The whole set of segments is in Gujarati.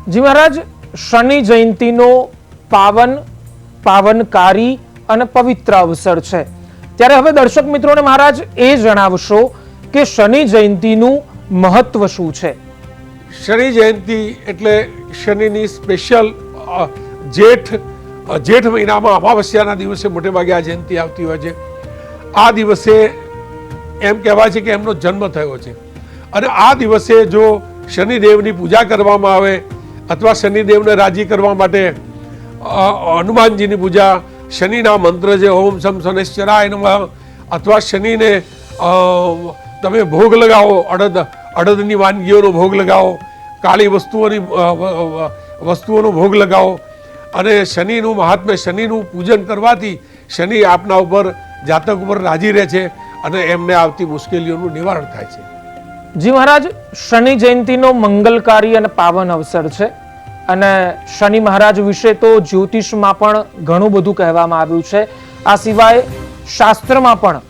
જી મહારાજ, શનિ જયંતીનો પાવનકારી અને પવિત્ર અવસર છે, ત્યારે હવે દર્શક મિત્રોને મહારાજ એ જણાવશો કે શનિ જયંતીનું મહત્વ શું છે? શનિ જયંતી એટલે શનિની સ્પેશિયલ જેઠ મહિનામાં અમાવસ્યાના દિવસે મોટે ભાગે આ જયંતી આવતી હોય છે. આ દિવસે એમ કહેવાય છે કે એમનો જન્મ થયો છે, અને આ દિવસે જો શનિદેવની પૂજા કરવામાં આવે અથવા શનિદેવને રાજી કરવા માટે હનુમાનજીની પૂજા, શનિના મંત્ર છે ઓમ શમ શનૈશ્ચરાય નમઃ, અથવા શનિને તમે ભોગ લગાવો, અડદની વાનગીઓનો ભોગ લગાવો, કાળી વસ્તુઓનો ભોગ લગાવો, અને શનિનું મહાત્મ્ય, શનિનું પૂજન કરવાથી શનિ આપના ઉપર, જાતક ઉપર રાજી રહે છે અને એમને આવતી મુશ્કેલીઓનું નિવારણ થાય છે. જી મહારાજ, શનિ જયંતીનો મંગલકારી અને પાવન અવસર છે, અને શનિ મહારાજ વિશે તો જ્યોતિષમાં પણ ઘણું બધું કહેવામાં આવ્યું છે. આ સિવાય શાસ્ત્રમાં પણ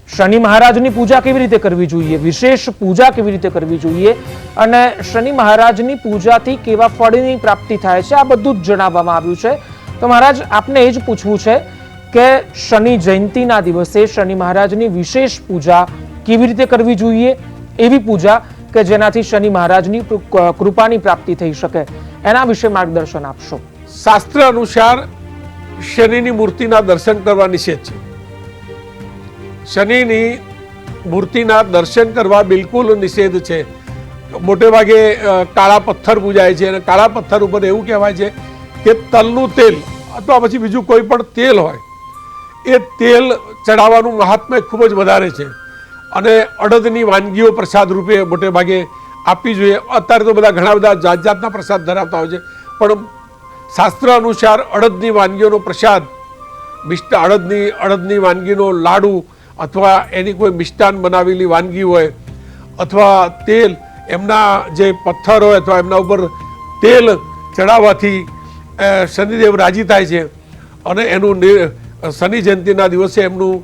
શનિ મહારાજની પૂજા કેવી રીતે કરવી જોઈએ, વિશેષ પૂજા કેવી રીતે કરવી જોઈએ, અને શનિ મહારાજની પૂજાથી કેવા ફળની પ્રાપ્તિ થાય છે, આ બધું જ જણાવવામાં આવ્યું છે. તો મહારાજ, આપને એ જ પૂછવું છે કે શનિ જયંતીના દિવસે શનિ મહારાજની વિશેષ પૂજા કેવી રીતે કરવી જોઈએ, એવી પૂજા કે જેનાથી શનિ મહારાજની કૃપાની પ્રાપ્તિ થઈ શકે, એના વિશે માર્ગદર્શન આપશો. શાસ્ત્ર અનુસાર શનિની મૂર્તિના દર્શન કરવા નિષેધ છે. શનિની મૂર્તિના દર્શન કરવા બિલકુલ નિષેધ છે. મોટે ભાગે કાળા પથ્થર પૂજાય છે, અને કાળા પથ્થર ઉપર એવું કહેવાય છે કે તલનું તેલ અથવા પછી બીજું કોઈ પણ તેલ હોય, એ તેલ ચડાવવાનું મહાત્મ્ય ખૂબ જ વધારે છે, અને અડદની વાનગીઓ પ્રસાદ રૂપે મોટે ભાગે આપવી જોઈએ. અત્યારે તો બધા ઘણા બધા જાત જાતના પ્રસાદ ધરાવતા હોય છે, પણ શાસ્ત્ર અનુસાર અડદની વાનગીઓનો પ્રસાદ, અડદની વાનગીનો લાડુ, અથવા એની કોઈ મિષ્ટાન બનાવેલી વાનગી હોય, અથવા તેલ, એમના જે પથ્થર હોય અથવા એમના ઉપર તેલ ચડાવવાથી શનિદેવ રાજી થાય છે, અને એનું શનિ જયંતીના દિવસે એમનું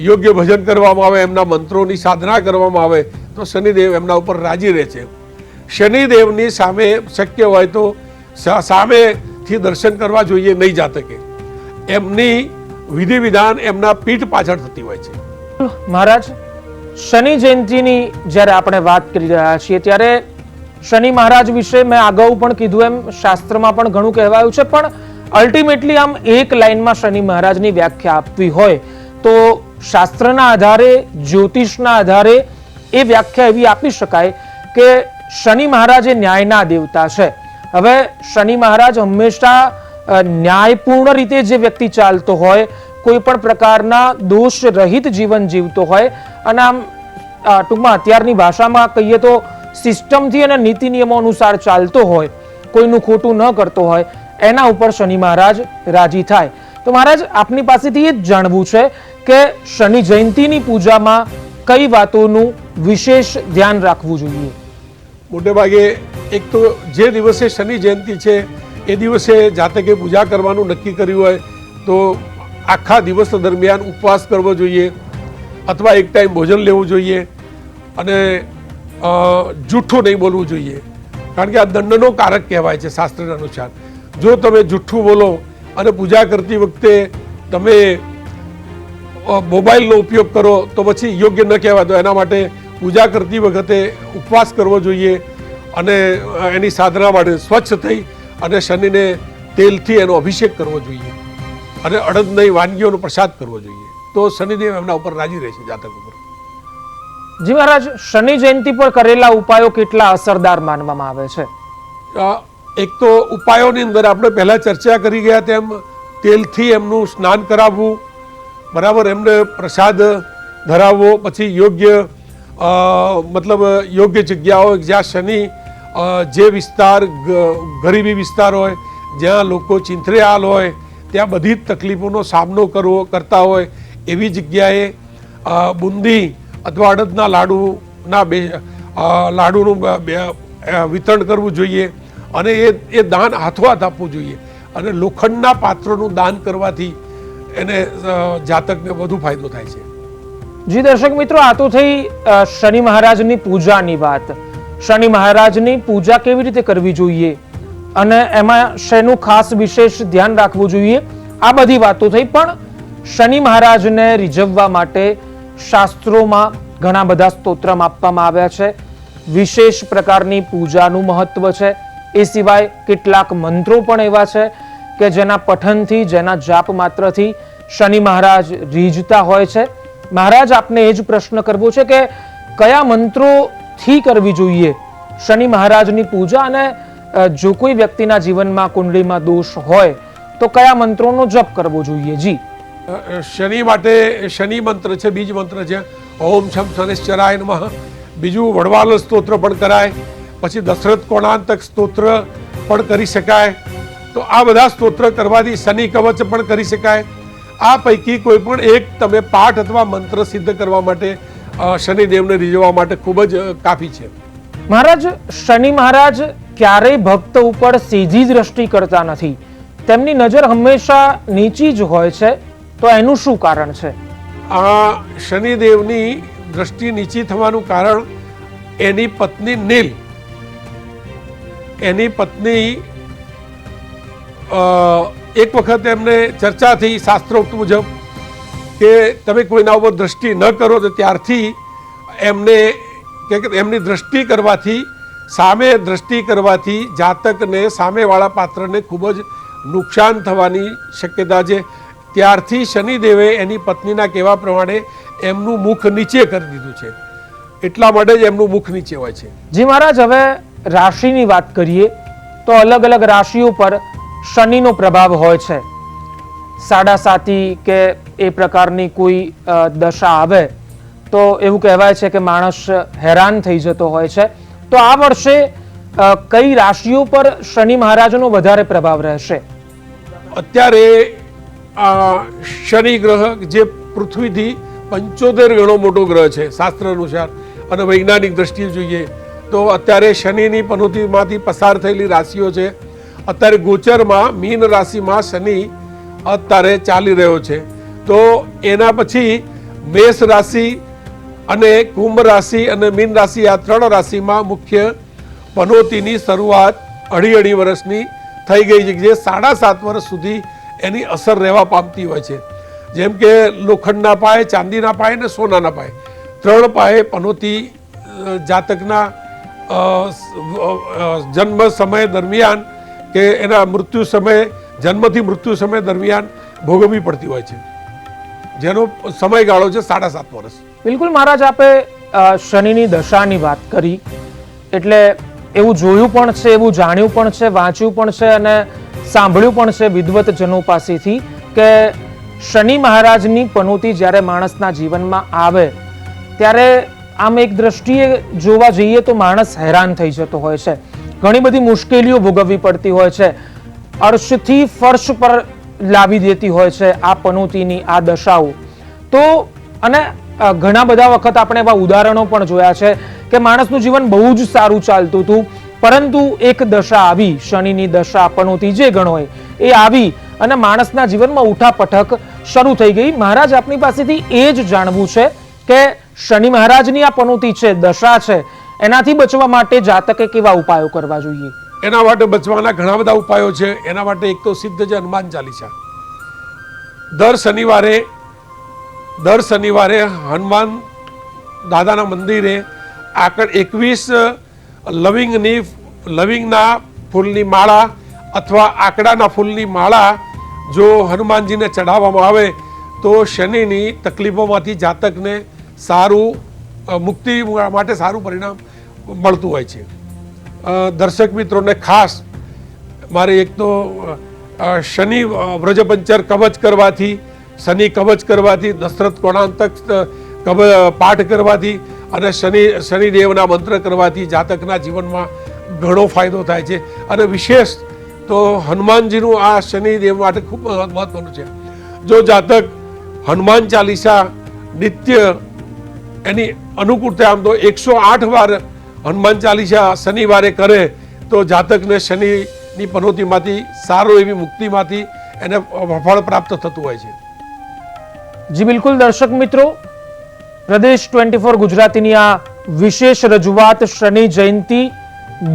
યોગ્ય ભજન કરવામાં આવે, એમના મંત્રોની સાધના કરવામાં આવે તો શનિદેવ એમના ઉપર રાજી રહે છે. શનિદેવની સામે શક્ય હોય તો સામેથી દર્શન કરવા જોઈએ નહીં જાતકે. એમની વિધિ વિધાન એમના પીઠ પાછળ થતી હોય છે. મહારાજ, શનિ જયંતીની જ્યારે આપણે વાત કરી રહ્યા છીએ ત્યારે શનિ મહારાજ વિશે મેં અગાઉ પણ કીધું એમ શાસ્ત્રમાં પણ ઘણું કહેવાયું છે, પણ અલ્ટિમેટલી આમ એક લાઈનમાં શનિ મહારાજની વ્યાખ્યા આપવી હોય તો શાસ્ત્રના આધારે, જ્યોતિષના આધારે એ વ્યાખ્યા એવી આપી શકાય કે શનિ મહારાજ એ ન્યાયના દેવતા છે. હવે શનિ મહારાજ હંમેશા ન્યાયપૂર્ણ રીતે જે વ્યક્તિ ચાલતો હોય, કોઈ પણ પ્રકારના દોષ રહિત જીવન જીવતો હોય, અને આમ ટૂંકમાં અત્યારની ભાષામાં કહીએ તો સિસ્ટમથી અને નીતિ નિયમો અનુસાર ચાલતો હોય, કોઈનું ખોટું ન કરતો હોય, એના ઉપર શનિ મહારાજ રાજી થાય. તો મહારાજ, આપની પાસેથી એ જ જાણવું છે કે શનિ જયંતીની પૂજામાં કઈ વાતોનું વિશેષ ધ્યાન રાખવું જોઈએ? મોટે ભાગે એક તો જે દિવસે શનિ જયંતી છે એ દિવસે જાતકે પૂજા કરવાનું નક્કી કર્યું હોય તો આખા દિવસ દરમિયાન ઉપવાસ કરવો જોઈએ, અથવા એક ટાઈમ ભોજન લેવું જોઈએ, અને જૂઠું નહીં બોલવું જોઈએ, કારણ કે આ દંડનો કારક કહેવાય છે શાસ્ત્રના અનુસાર. જો તમે જૂઠું બોલો અને પૂજા કરતી વખતે તમે મોબાઈલનો ઉપયોગ કરો તો પછી યોગ્ય ન કહેવાય. તો એના માટે પૂજા કરતી વખતે ઉપવાસ કરવો જોઈએ, અને એની સાધના માટે સ્વચ્છ થઈ અને શનિને તેલથી એનો અભિષેક કરવો જોઈએ, અને અડદની વાનગીઓનો પ્રસાદ કરવો જોઈએ, તો શનિદેવ એમના ઉપર રાજી રહેશે, જાતક ઉપર. જી મહારાજ, શનિ જયંતી પર કરેલા ઉપાયો કેટલા અસરદાર માનવામાં આવે છે? એક તો ઉપાયોની અંદર આપણે પહેલા ચર્ચા કરી ગયા તેમ તેલથી એમનું સ્નાન કરાવવું, બરાબર, એમને પ્રસાદ ધરાવવો, પછી યોગ્ય જગ્યાઓ જ્યાં શનિ, જે વિસ્તાર ગરીબી વિસ્તાર હોય, જ્યાં લોકો ચિંથરેહાલ હોય, ત્યાં બધી જ તકલીફોનો સામનો કરતા હોય એવી જગ્યાએ બુંદી અથવા અડદના લાડુનું વિતરણ કરવું જોઈએ, અને એ દાન હાથોહાથ આપવું જોઈએ, અને લોખંડના પાત્રોનું દાન કરવાથી એને જાતકને વધુ ફાયદો થાય છે. જી દર્શક મિત્રો, આ તો થઈ શનિ મહારાજની પૂજાની વાત. શનિ મહારાજની પૂજા કેવી રીતે કરવી જોઈએ, અને એમાં શેનું ખાસ વિશેષ ધ્યાન રાખવું જોઈએ, આ બધી વાતો થઈ. પણ શનિ મહારાજને રીઝવવા માટે શાસ્ત્રોમાં ઘણા બધા સ્તોત્ર આપવામાં આવ્યા છે, વિશેષ પ્રકારની પૂજાનું મહત્વ છે. એ સિવાય કેટલાક મંત્રો પણ એવા છે કે જેના પઠનથી, જેના જાપ માત્રથી શનિ મહારાજ રીઝતા હોય છે. મહારાજ, આપને એ જ પ્રશ્ન કરવો છે કે કયા મંત્રોથી કરવી જોઈએ શનિ મહારાજની પૂજા, અને જો કોઈ વ્યક્તિના જીવનમાં કુંડળીમાં દોષ હોય તો કયા મંત્રોનો જપ કરવો જોઈએ? જી, શનિ માટે શનિ મંત્ર છે, બીજ મંત્ર છે, ઓમ શમ શનિશ્ચરાય નમઃ. બીજું વડવાલ સ્તોત્ર પણ કરાય, પછી દશરથ કોણાંતક સ્તોત્ર પણ કરી શકાય. તો આ બધા સ્તોત્ર કરવાથી શનિ કવચ પણ કરી શકાય. આ પૈકી કોઈ પણ એક તમે પાઠ અથવા મંત્ર સિદ્ધ કરવા માટે શનિદેવને રીઝવવા માટે ખૂબ જ કાફી છે. મહારાજ, શનિ મહારાજ ક્યારેય ભક્ત ઉપર સીધી દ્રષ્ટિ કરતા નથી, તેમની નજર હંમેશા નીચી જ હોય છે, તો એનું શું કારણ છે? આ શનિદેવની દ્રષ્ટિ નીચી થવાનું કારણ એની પત્ની નીલ, એની પત્ની એક વખત એમને ચર્ચા થઈ શાસ્ત્રોક્ત મુજબ કે તમે કોઈના ઉપર દ્રષ્ટિ ન કરો, તો ત્યારથી એમને એમની દ્રષ્ટિ કરવાથી, સામે દ્રષ્ટિ કરવાથી જાતકને, સામેવાળા પાત્રને ખૂબ જ નુકસાન થવાની શક્યતા છે. ત્યારથી શનિદેવે એની પત્નીના કહેવા પ્રમાણે એમનું મુખ નીચે કરી દીધું છે. એટલા માટે જ એમનું મુખ નીચે હોય છે. જી મહારાજ, હવે રાશિની વાત કરીએ તો અલગ અલગ રાશિઓ પર શનિનો પ્રભાવ હોય છે. સાડાસાતી કે એ પ્રકારની કોઈ દશા આવે તો એવું કહેવાય છે કે માણસ હેરાન થઈ જતો હોય છે. તો આ વર્ષે કઈ રાશિઓ પર શનિ મહારાજનો વધારે પ્રભાવ રહેશે? અત્યારે શનિ ગ્રહ જે પૃથ્વીથી 75 ગણો મોટો ગ્રહ છે શાસ્ત્ર અનુસાર, અને વૈજ્ઞાનિક દ્રષ્ટિએ જોઈએ તો અત્યારે શનિની પનોતીમાંથી પસાર થયેલી રાશિઓ છે. અત્યારે ગોચરમાં મીન રાશિમાં શનિ અત્યારે ચાલી રહ્યો છે. તો એના પછી મેષ રાશિ અને કુંભ રાશિ અને મીન રાશિ, આ 3 રાશિમાં મુખ્ય પનોતીની શરૂઆત અઢી વર્ષની થઈ ગઈ છે, જે 7.5 વર્ષ સુધી એની અસર રહેવા પામતી હોય છે. જેમ કે લોખંડના પાયે, ચાંદીના પાયે અને સોનાના પાયે, 3 પાયે પનોતી જાતકના જન્મ સમય દરમિયાન કે એના મૃત્યુ સમયે, જન્મથી મૃત્યુ સમય દરમિયાન ભોગવવી પડતી હોય છે, જેનો સમયગાળો છે 7.5 વર્ષ. બિલકુલ મહારાજ, આપે શનિની દશાની વાત કરી એટલે એવું જોયું પણ છે, એવું જાણ્યું પણ છે, વાંચ્યું પણ છે અને સાંભળ્યું પણ છે વિદ્વતજનો પાસેથી કે શનિ મહારાજની પનોતી જ્યારે માણસના જીવનમાં આવે ત્યારે આમ એક દ્રષ્ટિએ જોવા જઈએ તો માણસ હેરાન થઈ જતો હોય છે, ઘણી બધી મુશ્કેલીઓ ભોગવવી પડતી હોય છે, અર્શથી ફર્શ પર લાવી દેતી હોય છે આ પનોતીની આ દશાઓ. તો અને ઘણા બધા વખત આપણે એવા ઉદાહરણો પણ જોયા છે કે માણસનું જીવન બહુ જ સારું ચાલતું હતું, પરંતુ એક દશા આવી, શનિની દશા, પનોતી જે ગણો હોય એ આવી અને માણસના જીવનમાં ઉઠાપટક શરૂ થઈ ગઈ. મહારાજ, આપની પાસેથી એ જ જાણવું છે કે શનિ મહારાજની આ પનોતી છે, દશા છે, એનાથી બચવા માટે જાતકે કેવા ઉપાયો કરવા જોઈએ? એના માટે બચવાના ઘણા બધા ઉપાયો છે. એના માટે એક તો સિદ્ધ છે હનુમાન ચાલીસા. દર શનિવારે હનુમાન દાદાના મંદિરે આકડ 21 લવિંગના ફૂલની માળા અથવા આકડાના ફૂલની માળા જો હનુમાનજીને ચઢાવવામાં આવે તો શનિની તકલીફોમાંથી જાતકને સારું મુક્તિ માટે સારું પરિણામ મળતું હોય છે. દર્શક મિત્રોને ખાસ મારે એક તો શનિ વ્રજપંચર કવચ કરવાથી, શનિ કવચ કરવાથી, દશરથ કોણાંતક પાઠ કરવાથી અને શનિદેવના મંત્ર કરવાથી જાતકના જીવનમાં ઘણો ફાયદો થાય છે. અને વિશેષ તો હનુમાનજીનું આ શનિદેવ માટે ખૂબ મહત્વનું છે. જો જાતક હનુમાન ચાલીસા નિત્ય એની અનુકૂળતા, આમ તો 108 વાર હનુમાન ચાલીસા શનિવારે કરે તો જાતકને શનિની પનોતીમાંથી સારો એવી મુક્તિમાંથી એને ફળ પ્રાપ્ત થતું હોય છે. જી બિલકુલ દર્શક મિત્રો, પ્રદેશ 24 ગુજરાતીની આ વિશેષ રજૂઆત શનિ જયંતી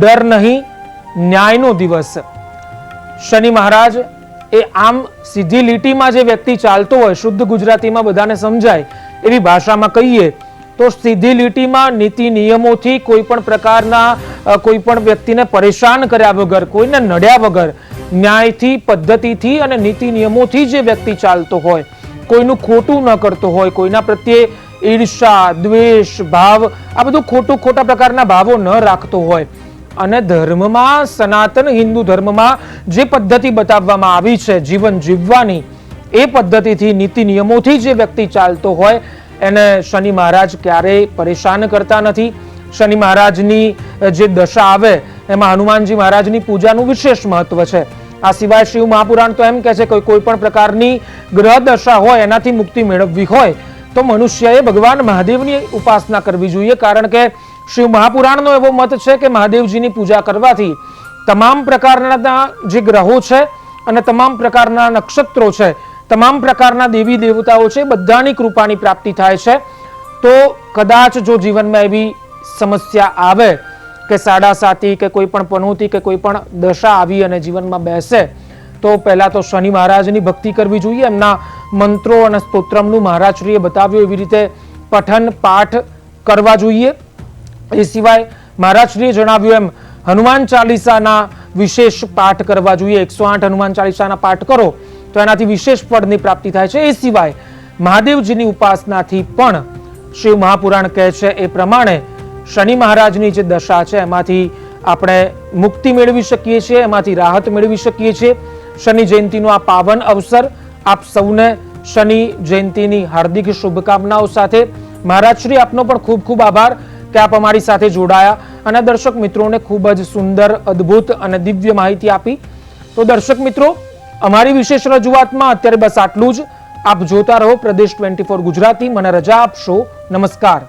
ડર નહીં, ન્યાયનો દિવસ. શનિ મહારાજ એ આમ સીધી લીટીમાં જે વ્યક્તિ ચાલતો હોય, શુદ્ધ ગુજરાતીમાં બધાને સમજાય એવી ભાષામાં કહીએ તો સીધી લીટીમાં નીતિ નિયમોથી કોઈ પણ પ્રકારના કોઈ પણ વ્યક્તિને પરેશાન કર્યા વગર, કોઈને નડ્યા વગર, ન્યાયથી, પદ્ધતિથી અને નીતિ નિયમોથી જે વ્યક્તિ ચાલતો હોય, કોઈનું ખોટું ન કરતો હોય, કોઈના પ્રત્યે ઈર્ષા, દ્વેષ, ભાવ, આ બધું ખોટા પ્રકારના ભાવો ન રાખતો હોય અને ધર્મમાં, સનાતન હિન્દુ ધર્મમાં જે પદ્ધતિ બતાવવામાં આવી છે જીવન જીવવાની, એ પદ્ધતિથી, નીતિ નિયમોથી જે વ્યક્તિ ચાલતો હોય એને શનિ મહારાજ ક્યારેય પરેશાન કરતા નથી. શનિ મહારાજની જે દશા આવે એમાં હનુમાનજી મહારાજની પૂજાનું વિશેષ મહત્વ છે. આ સિવાય શિવ મહાપુરાણ તો એમ કહે છે કે કોઈ પણ પ્રકારની ગ્રહ દશા હોય એનાથી મુક્તિ મેળવવી હોય તો મનુષ્યએ ભગવાન મહાદેવની ઉપાસના કરવી જોઈએ, કારણ કે શિવ મહાપુરાણનો એવો મત છે કે મહાદેવજીની પૂજા કરવાથી તમામ પ્રકારના જે ગ્રહો છે અને તમામ પ્રકારના નક્ષત્રો છે, તમામ પ્રકારના દેવી દેવતાઓ છે, બધાની કૃપાની પ્રાપ્તિ થાય છે. તો કદાચ જો જીવનમાં એવી સમસ્યા આવે કે સાડાસાતી કે કોઈ પણ પનોતી કે કોઈ પણ દશા આવી અને જીવનમાં બેસે તો પહેલા તો શનિ મહારાજની ભક્તિ કરવી જોઈએ. એમના મંત્રો અને સ્તોત્રમનું મહારાજશ્રીએ બતાવ્યું એવી રીતે પઠન પાઠ કરવા જોઈએ. એ સિવાય મહારાજશ્રીએ જણાવ્યું એમ હનુમાન ચાલીસાના વિશેષ પાઠ કરવા જોઈએ. 108 હનુમાન ચાલીસાના પાઠ કરો તો એનાથી વિશેષ ફળની પ્રાપ્તિ થાય છે. એ સિવાય મહાદેવજીની ઉપાસનાથી પણ શિવ મહાપુરાણ કહે છે એ પ્રમાણે શનિ મહારાજની જે દશા છે એમાંથી આપણે મુક્તિ મેળવી શકીએ છીએ, એમાંથી રાહત મેળવી શકીએ છીએ. શનિ જયંતિનો આ પાવન અવસર આપ સૌને શનિ જયંતિની હાર્દિક શુભકામનાઓ સાથે. મહારાજશ્રી આપનો પણ ખૂબ ખૂબ આભાર કે આપ અમારી સાથે જોડાયા અને દર્શક મિત્રોને ખૂબ જ સુંદર, અદ્ભુત અને દિવ્ય માહિતી આપી. તો દર્શક મિત્રો, અમારી વિશેષ રજૂઆતમાં અત્યારે બસ આટલું જ. આપ જોતા રહો પ્રદેશ 24 ગુજરાતી. મને રજા આપશો. નમસ્કાર.